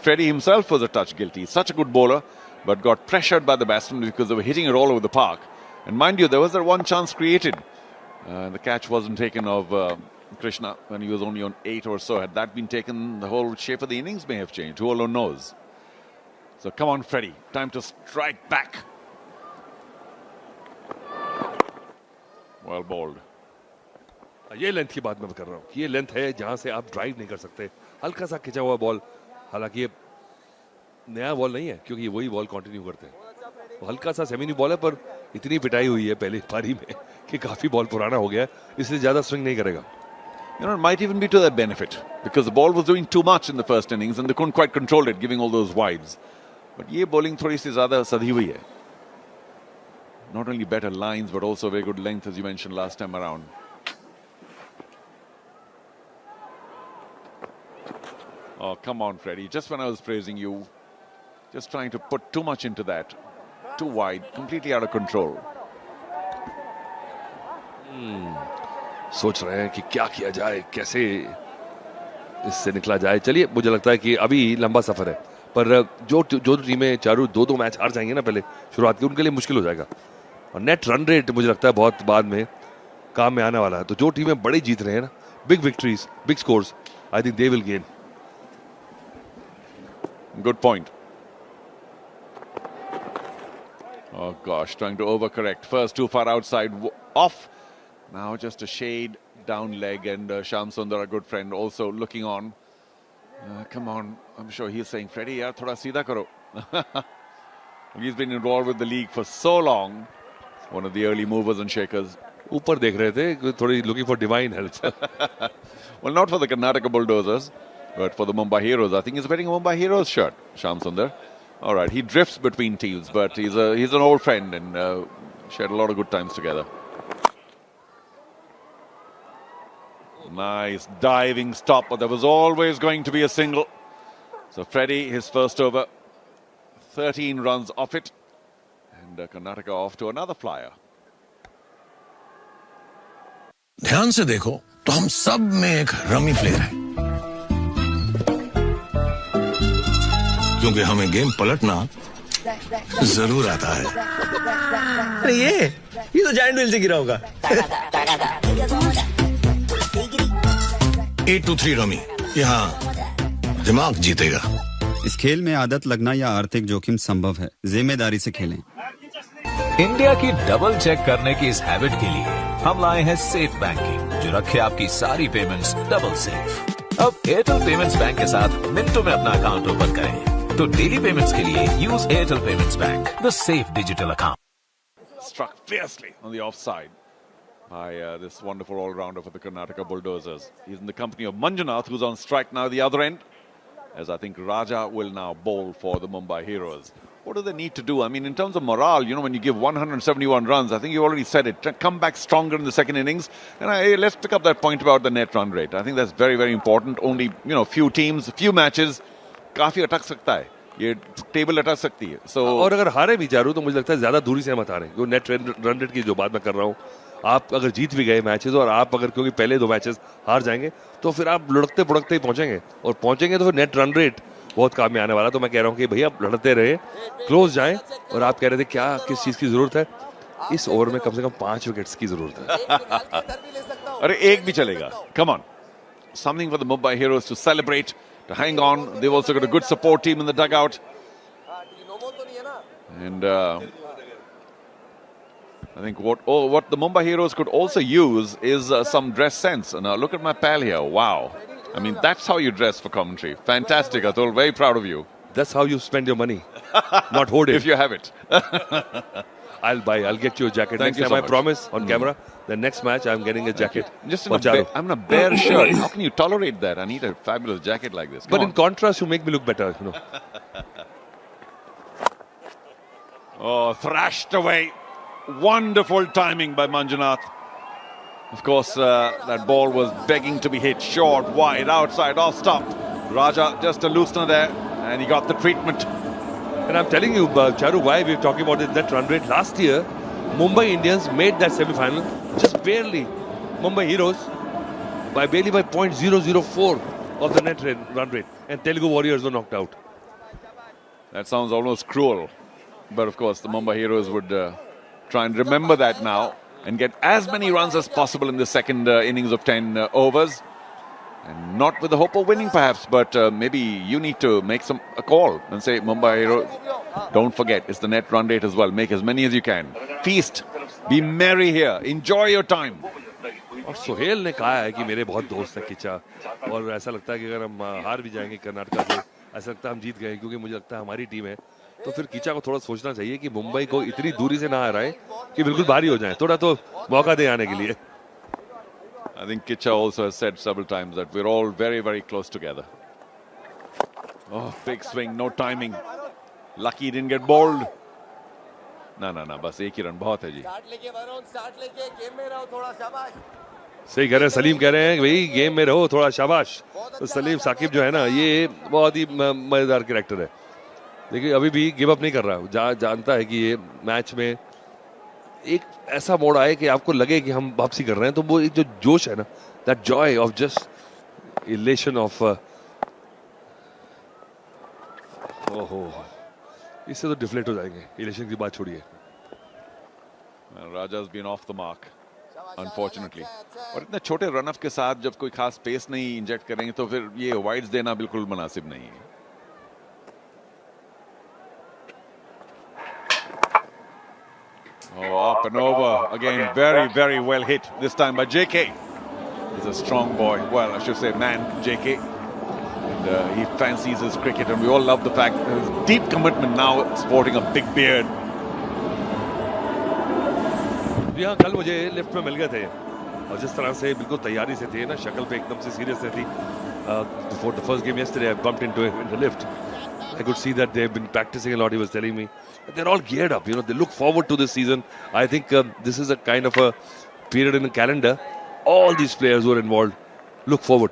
Freddie himself was a touch guilty. Such a good bowler, but got pressured by the batsmen because they were hitting it all over the park. And mind you, there was that one chance created. The catch wasn't taken of Krishna when he was only on 8 or so. Had that been taken, the whole shape of the innings may have changed. Who alone knows? So come on, Freddie. Time to strike back. Well bowled. ये length की बात मैं कर रहा हूँ. ये length है जहां से आप ड्राइव नहीं कर सकते. हल्का सा खिंचा हुआ बॉल, हालांकि ये नया बॉल नहीं है क्योंकि वही बॉल कंटिन्यू करते हैं. हल्का सा सेमी न्यू बॉल है पर इतनी पिटाई हुई है पहली पारी में कि काफी बॉल पुराना हो गया है, इसलिए ज्यादा स्विंग नहीं करेगा. You know, it might even be to their benefit because the ball was doing too much in the first innings and they couldn't quite control it, giving all those wides. But ये bowling थोड़ी सी ज़्यादा सधी हुई है. Not only better lines but also very good length as you mentioned last time around. Oh, come on, Freddie. Just when I was praising you, just trying to put too much into that. Too wide, completely out of control. सोच रहे हैं कि क्या किया जाए, कैसे इससे निकला जाए. चलिए, मुझे लगता है कि अभी लंबा सफर है, पर जो टीमें चारों दो मैच हार जाएंगे ना पहले शुरुआत की, उनके लिए मुश्किल हो जाएगा. और नेट रन रेट मुझे लगता है बहुत बाद में काम में आने वाला है. तो जो टीमें बड़ी जीत रहे हैं ना, big victories, big scores, I think they will gain. Good point. Oh gosh, trying to overcorrect. First too far outside, off. Now just a shade down leg, and Shyam Sundar, a good friend, also looking on. Come on, I'm sure he's saying, Freddie, yaar, thoda seedha karo. He's been involved with the league for so long. One of the early movers and shakers. ऊपर देख रहे थे, थोड़ी looking for divine help. Well, not for the Karnataka Bulldozers, but for the Mumbai Heroes. I think he's wearing a Mumbai Heroes shirt, Shyam Sundar. All right, he drifts between teams, but he's an old friend and shared a lot of good times together. Nice diving stop, but there was always going to be a single. So Freddie, his first over, 13 runs off it, and Karnataka off to another flyer. ध्यान से देखो तो हम सब में एक rummy player है, क्योंकि हमें गेम पलटना जरूर आता है. अरे ये तो जायंट व्हील से गिरा होगा. 823 रमी, यहाँ दिमाग जीतेगा. इस खेल में आदत लगना या आर्थिक जोखिम संभव है. जिम्मेदारी से खेलें. इंडिया की डबल चेक करने की इस हैबिट के लिए हम लाए हैं सेफ बैंकिंग, जो रखे आपकी सारी पेमेंट्स डबल सेफ. अब एयरटेल पेमेंट्स बैंक के साथ मिनटों में अपना अकाउंट ओपन करें. तो डेली पेमेंट्स के लिए use Airtel payments bank, the safe digital account. Struck fiercely on the offside by this wonderful all-rounder for the Karnataka Bulldozers. He's in the company of Manjunath, who's on strike now the other end, as I think Raja will now bowl for the Mumbai Heroes. What do they need to do? I mean, in terms of morale, you know, when you give 171 runs, I think you already said it, come back stronger in the second innings. And let's pick up that point about the net run rate. I think that's very, very important. Only, you know, few teams, few matches, काफी अटक सकता है. ये table अटक सकती है. So, और अगर हारे भी चारों तो मुझे लगता है ज्यादा दूरी से मत हारे. जो नेट रन रेट की जो बात मैं कर रहा हूँ, आप अगर जीत भी गए मैचेस और आप अगर क्योंकि पहले 2 मैचेस हार जाएंगे तो फिर आप लुढ़कते पुढ़कते ही पहुंचेंगे, और पहुंचेंगे तो फिर नेट रन रेट बहुत काम में आने वाला. तो मैं कह रहा हूँ कि भैया आप लड़ते रहे, क्लोज जाएं. और आप कह रहे थे क्या किस चीज की जरूरत है, इस ओवर में कम से कम 5 विकेट्स की जरूरत है. अरे एक भी चलेगा. Come on, something for the Mumbai Heroes to celebrate, to hang on. They've also got a good support team in the dugout, and I think what the Mumbai Heroes could also use is some dress sense. Now look at my pal here. Wow. I mean, that's how you dress for commentary. Fantastic, Atul. Very proud of you. That's how you spend your money. Not hoard it. If you have it. I'll get you a jacket. Thank next you time so I much. promise on camera, the next match I'm getting a jacket. Just I'm in a bare shirt. How can you tolerate that? I need a fabulous jacket like this. But in contrast, you make me look better, you know. Oh, thrashed away. Wonderful timing by Manjunath. Of course, that ball was begging to be hit. Short, wide, outside, off stop. Raja just a loosener there, and he got the treatment. And I'm telling you, Charu, why we're talking about it, that run rate. Last year, Mumbai Indians made that semi-final just barely. Mumbai Heroes barely by .004 of the net run rate. And Telugu Warriors were knocked out. That sounds almost cruel. But of course, the Mumbai Heroes would try and remember that now and get as many runs as possible in the second innings of 10 overs. And not with the hope of winning perhaps, but maybe you need to make a call and say, Mumbai Heroes, don't forget, it's the net run rate as well. Make as many as you can. Feast. Be merry here. Enjoy your time. और सोहेल ने कहा है कि मेरे बहुत दोस्त हैं किचा, और ऐसा लगता है कि अगर हम हार भी जाएंगे कर्नाटका से, ऐसा लगता है हम जीत गए, क्योंकि मुझे लगता है हमारी टीम है. तो फिर किचा को थोड़ा सोचना चाहिए कि मुंबई को इतनी दूरी से ना हराए कि बिल्कुल भारी हो जाए, थोड़ा तो मौका दे आने के लिए. I think Kicha also has said several times that we're all very, very close together. Oh, big swing, no timing. Lucky he didn't get bowled. No, बस एक ही रन बहुत है जी. सही कह रहे हैं, सलीम कह रहे हैं कि भाई गेम में रहो, थोड़ा शाबाश. तो सलीम साकिब जो है ना, ये बहुत ही मजेदार कैरेक्टर है. देखिए अभी भी गिव अप नहीं कर रहा, जानता है कि ये मैच में एक ऐसा मोड़ आए कि आपको लगे कि हम वापसी कर रहे हैं, तो वो एक जो जोश है ना, that Joy of just elation of, ओहो, इससे तो डिफ्लेक्ट हो जाएंगे. इलेशन की बात छोड़िए. Raja's been off the mark, unfortunately. और इतने छोटे रन अप के साथ जब कोई खास स्पेस नहीं इंजेक्ट करेंगे तो फिर ये वाइड्स देना बिल्कुल मुनासिब नहीं है. Oh, up and over again. Very, very well hit this time by JK. He's a strong boy. Well, I should say man, JK. And he fancies his cricket, and we all love the fact that his deep commitment now, sporting a big beard. यहाँ कल मुझे lift में मिल गए थे, और जिस तरह से बिल्कुल तैयारी से थे ना, शक्ल पे एकदम से सीरियस थी. Before the first game yesterday, I bumped into him in the lift. I could see that they've been practicing a lot. He was telling me they're all geared up. You know, they look forward to this season. I think this is a kind of a period in the calendar. All these players who are involved look forward.